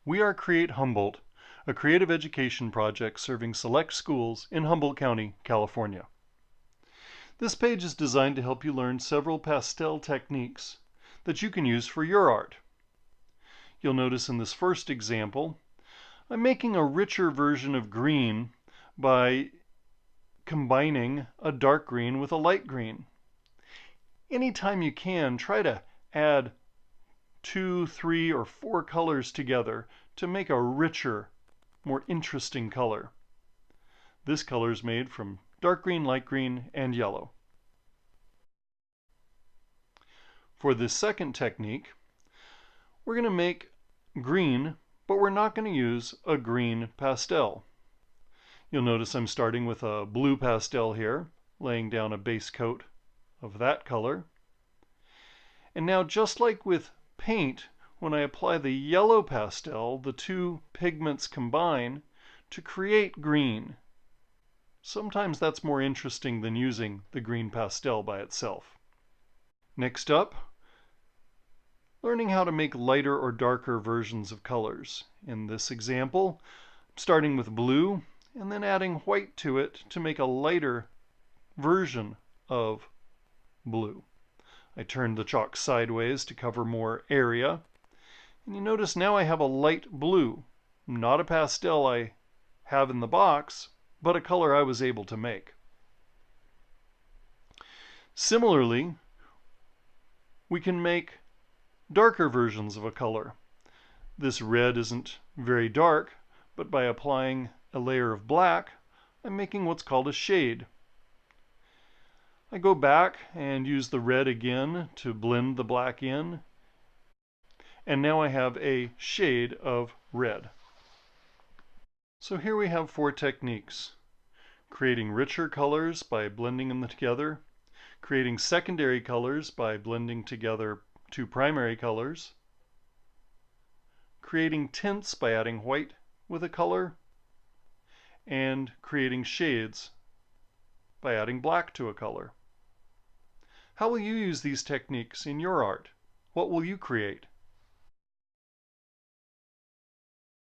We are Create Humboldt, a creative education project serving select schools in Humboldt County, California. This page is designed to help you learn several pastel techniques that you can use for your art. You'll notice in this first example, I'm making a richer version of green by combining a dark green with a light green. Anytime you can, try to add 2, 3, or 4 colors together to make a richer, more interesting color. This color is made from dark green, light green, and yellow. For this second technique, we're going to make green, but we're not going to use a green pastel. You'll notice I'm starting with a blue pastel here, laying down a base coat of that color. And now, just like with paint, when I apply the yellow pastel, the two pigments combine to create green. Sometimes that's more interesting than using the green pastel by itself. Next up, learning how to make lighter or darker versions of colors. In this example, I'm starting with blue and then adding white to it to make a lighter version of blue. I turned the chalk sideways to cover more area. And you notice now I have a light blue, not a pastel I have in the box, but a color I was able to make. Similarly, we can make darker versions of a color. This red isn't very dark, but by applying a layer of black, I'm making what's called a shade. I go back and use the red again to blend the black in, and now I have a shade of red. So here we have 4 techniques: creating richer colors by blending them together, creating secondary colors by blending together 2 primary colors, creating tints by adding white with a color, and creating shades by adding black to a color. How will you use these techniques in your art? What will you create?